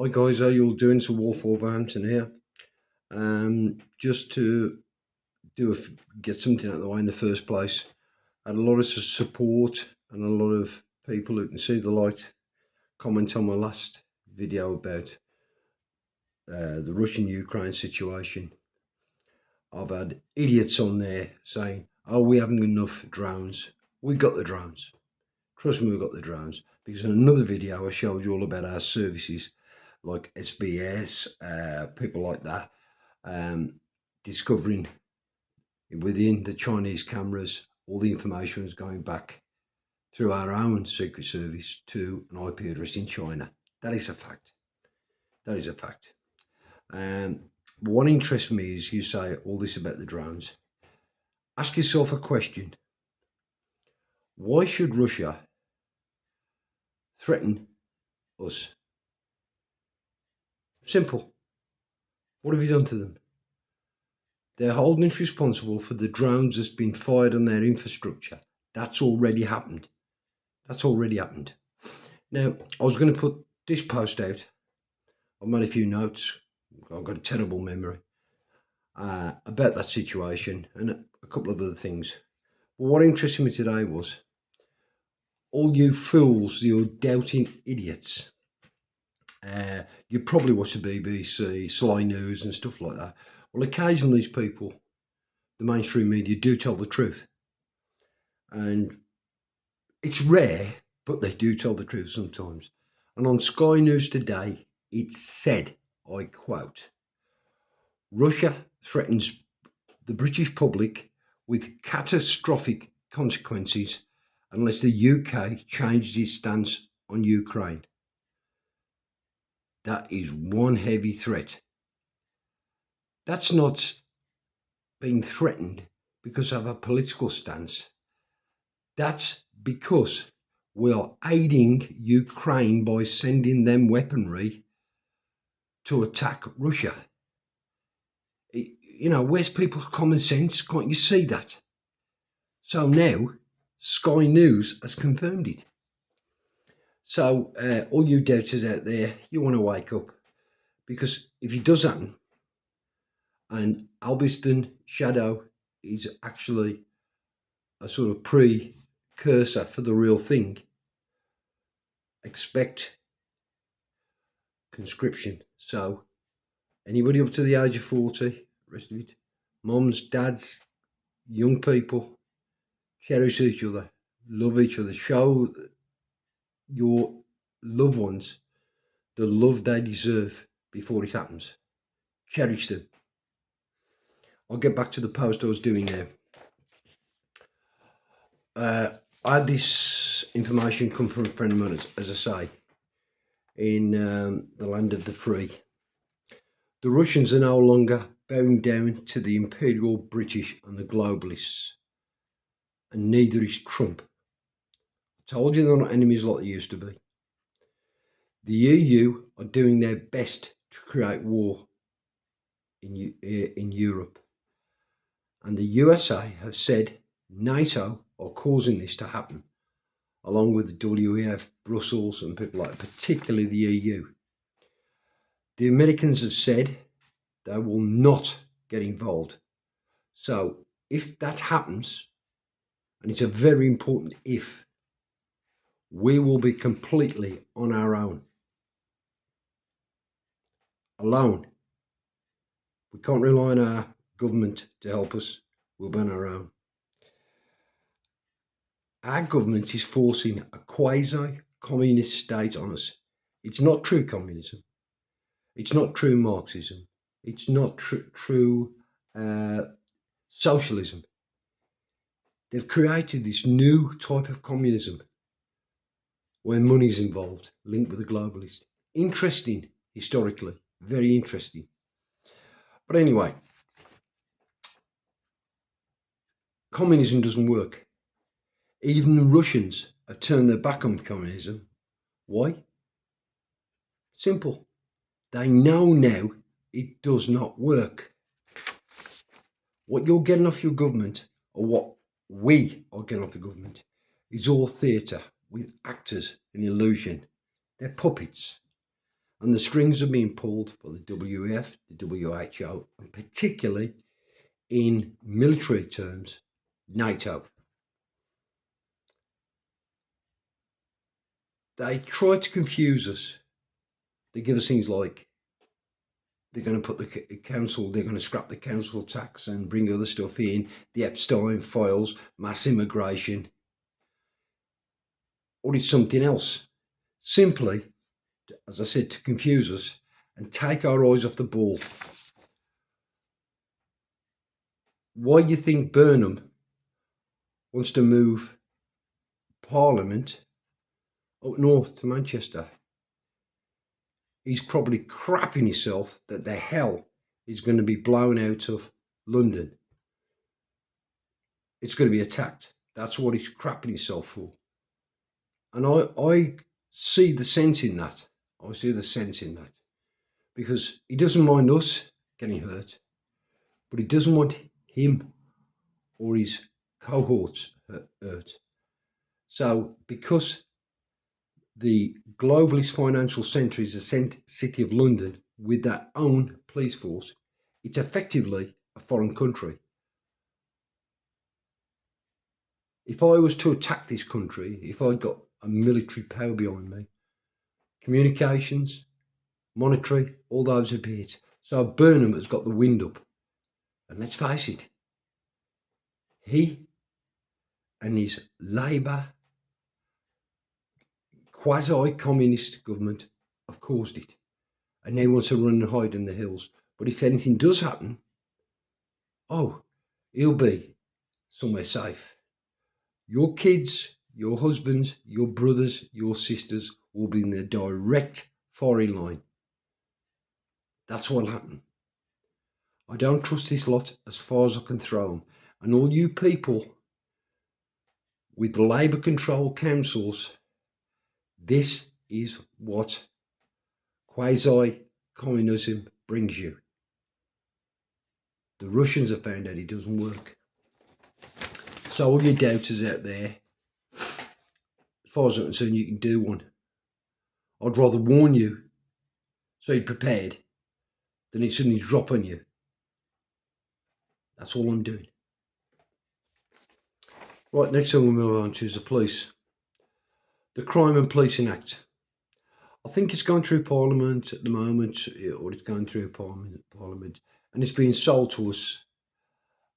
Hi guys, how you all doing? It's Wolf Wolverhampton here. Just to do get something out of the way in the first place. I had a lot of support and a lot of people who can see the light comment on my last video about the Russian-Ukraine situation. I've had idiots on there saying, "Oh, we haven't enough drones." We got the drones. Trust me, we got the drones. Because in another video, I showed you all about our services like SBS, people like that, discovering within the Chinese cameras all the information was going back through our own secret service to an IP address in China. That is a fact. That is a fact. What interests me is you say all this about the drones. Ask yourself a question. Why should Russia threaten us? Simple. What have you done to them? They're holding us responsible for the drones that's been fired on their infrastructure. That's already happened. That's already happened. Now, I was going to put this post out. I've made a few notes. I've got a terrible memory about that situation and a couple of other things. But what interested me today was all you fools, you doubting idiots. You probably watch the BBC, Sly News and stuff like that. Well, occasionally these people, the mainstream media, do tell the truth. And it's rare, but they do tell the truth sometimes. And on Sky News today, it said, I quote, Russia threatens the British public with catastrophic consequences unless the UK changes its stance on Ukraine. That is one heavy threat. That's not being threatened because of a political stance. That's because we are aiding Ukraine by sending them weaponry to attack Russia. Where's people's common sense? Can't you see that? So now Sky News has confirmed it. So all you doubters out there, you want to wake up, because if it does happen and Albion Shadow is actually a sort of precursor for the real thing, expect conscription. So anybody up to the age of 40, rest of it, mums, dads, young people, cherish each other, love each other, show your loved ones the love they deserve before it happens. Cherish them. I'll get back to the post I was doing now. I had this information come from a friend of mine, as I say, in the land of the free. The Russians are no longer bowing down to the imperial British and the globalists, and neither is Trump. I told you they're not enemies like they used to be. The EU are doing their best to create war in Europe, and the USA have said NATO are causing this to happen, along with the WEF, Brussels, and people like, particularly the EU. The Americans have said they will not get involved. So if that happens, and it's a very important if, we will be completely on our own. Alone. We can't rely on our government to help us. We'll be on our own. Our government is forcing a quasi-communist state on us. It's not true communism. It's not true Marxism. It's not true socialism. They've created this new type of communism where money's involved, linked with the globalist. Interesting, historically, very interesting. But anyway, communism doesn't work. Even the Russians have turned their back on communism. Why? Simple. They know now it does not work. What you're getting off your government, or what we are getting off the government, is all theatre with actors and illusion. They're puppets. And the strings are being pulled by the WEF, the WHO, and particularly in military terms, NATO. They try to confuse us. They give us things like they're going to put the council, they're going to scrap the council tax and bring other stuff in, the Epstein files, mass immigration, or it's something else. Simply, as I said, to confuse us and take our eyes off the ball. Why do you think Burnham wants to move Parliament up north to Manchester? He's probably crapping himself that the hell is going to be blown out of London. It's going to be attacked. That's what he's crapping himself for. And I see the sense in that. I see the sense in that. Because he doesn't mind us getting hurt, but he doesn't want him or his cohorts hurt. So because the globalist financial centre is the city of London with their own police force, it's effectively a foreign country. If I was to attack this country, if I'd got a military power behind me, communications, monetary, all those would be hit. So Burnham has got the wind up. And let's face it, he and his Labour quasi-communist government have caused it. And they want to run and hide in the hills. But if anything does happen, he'll be somewhere safe. Your kids, your husbands, your brothers, your sisters will be in the direct firing line. That's what'll happen. I don't trust this lot as far as I can throw them. And all you people with Labour-controlled councils, this is what quasi-communism brings you. The Russians have found out it doesn't work. So all your doubters out there, as far as I'm concerned, you can do one. I'd rather warn you so you're prepared than it suddenly drop on you. That's all I'm doing. Right, next thing we'll move on to is the police. The Crime and Policing Act. I think it's going through Parliament at the moment, or it's going through Parliament, and it's being sold to us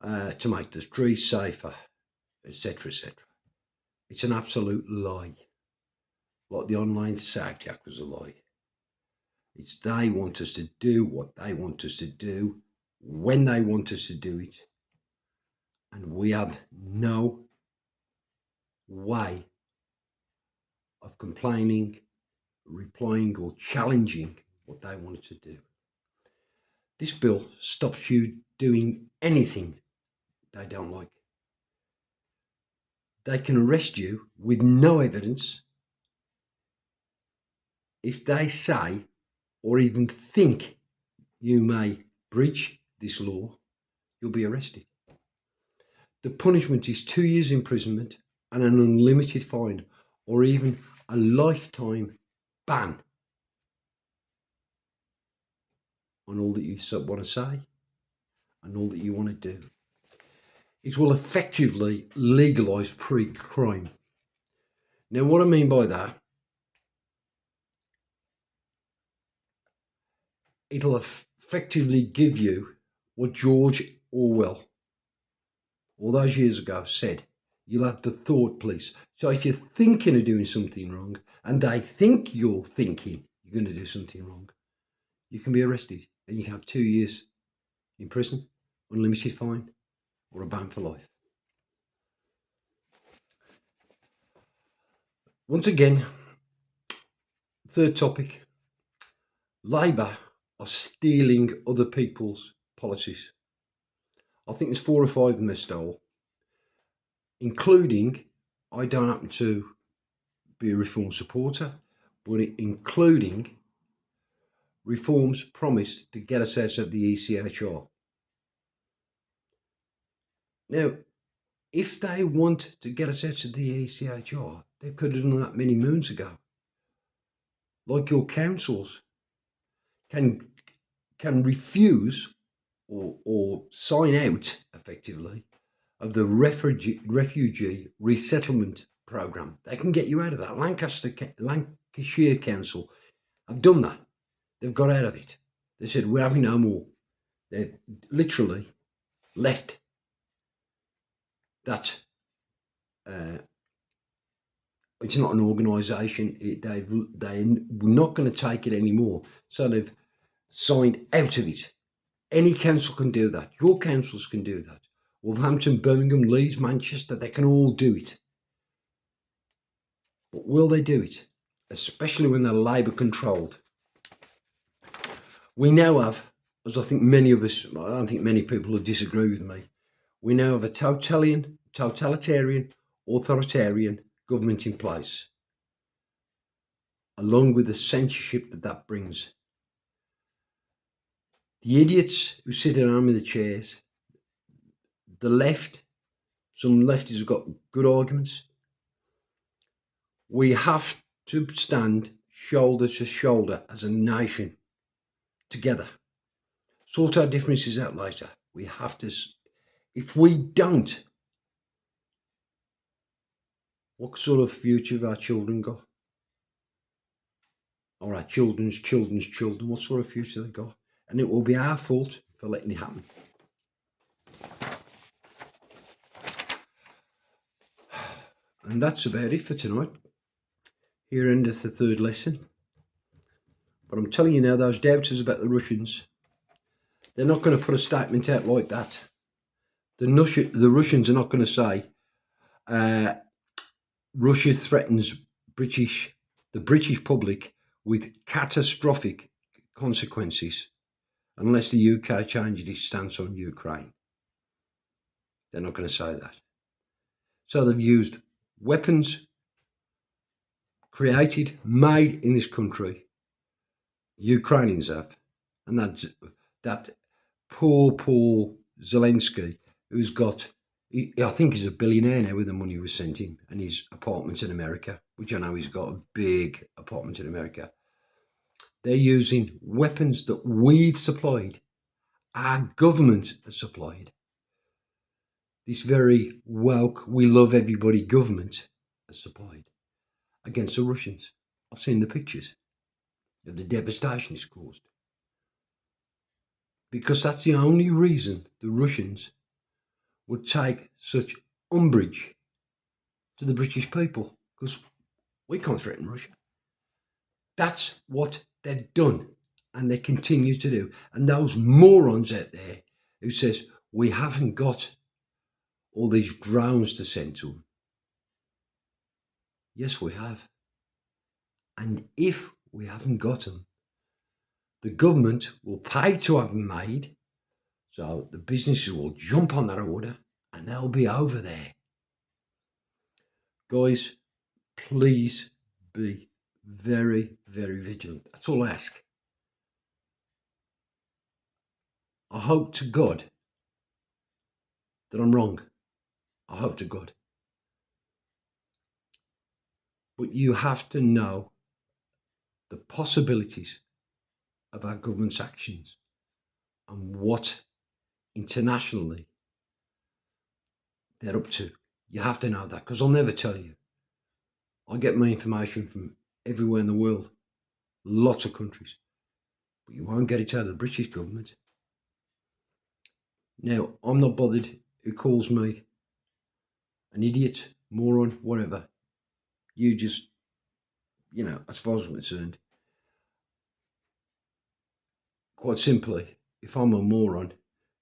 to make the streets safer, etc., etc. It's an absolute lie. Like the Online Safety Act was a lie. It's they want us to do what they want us to do, when they want us to do it, and we have no way of complaining, replying or challenging what they wanted to do. This bill stops you doing anything they don't like. They can arrest you with no evidence if they say or even think you may breach this law. You'll be arrested. The punishment is 2 years imprisonment and an unlimited fine, or even a lifetime ban on all that you want to say and all that you want to do. It will effectively legalise pre-crime. Now, what I mean by that, it'll effectively give you what George Orwell, all those years ago, said. You'll have the thought police. So if you're thinking of doing something wrong and they think you're thinking you're going to do something wrong, you can be arrested and you can have 2 years in prison, unlimited fine, or a ban for life. Once again, third topic, Labour are stealing other people's policies. I think there's 4 or 5 of them they stole, including, I don't happen to be a reform supporter, but including reforms promised to get us out of the ECHR. Now, if they want to get us out of the ECHR, they could have done that many moons ago. Like your councils, can refuse or sign out effectively of the refugee resettlement program. They can get you out of that. Lancashire Council have done that. They've got out of it. They said, we're having no more. They've literally left that. It's not an organisation. They're not going to take it anymore. So they've signed out of it. Any council can do that. Your councils can do that. Wolverhampton, Birmingham, Leeds, Manchester, they can all do it. But will they do it? Especially when they're Labour controlled. We now have, as I think many of us, I don't think many people will disagree with me, we now have a totalitarian, authoritarian government in place, along with the censorship that brings. The idiots who sit at home in the chairs, the left, some lefties have got good arguments. We have to stand shoulder to shoulder as a nation together. Sort our differences out later. We have to. If we don't, what sort of future have our children got? Or our children's children, what sort of future they got? And it will be our fault for letting it happen. And that's about it for tonight. Here endeth the third lesson. But I'm telling you now, those doubters about the Russians, they're not going to put a statement out like that. The Russians are not going to say, Russia threatens the British public with catastrophic consequences unless the UK changes its stance on Ukraine. They're not going to say that. So they've used weapons made in this country. Ukrainians have. And that poor Zelensky, who's got, I think he's a billionaire now with the money we sent him and his apartments in America, which I know he's got a big apartment in America. They're using weapons that we've supplied, our government has supplied. This very woke, we love everybody government has supplied against the Russians. I've seen the pictures of the devastation it's caused. Because that's the only reason the Russians would take such umbrage to the British people, because we can't threaten Russia. That's what they've done, and they continue to do. And those morons out there who says we haven't got all these drones to send to them. Yes, we have. And if we haven't got them, the government will pay to have them made, so the businesses will jump on that order and they'll be over there. Guys, please be very, very vigilant. That's all I ask. I hope to God that I'm wrong. I hope to God. But you have to know the possibilities of our government's actions and what internationally they're up to. You have to know that, because I'll never tell you. I get my information from everywhere in the world, lots of countries, but you won't get it out of the British government. Now, I'm not bothered who calls me an idiot, moron, whatever. You just, as far as I'm concerned, quite simply, if I'm a moron,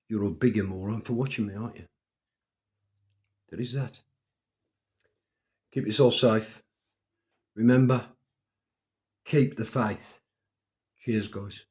you're a bigger moron for watching me, aren't you? There is that. Keep yourself safe. Remember, keep the faith. Cheers, guys.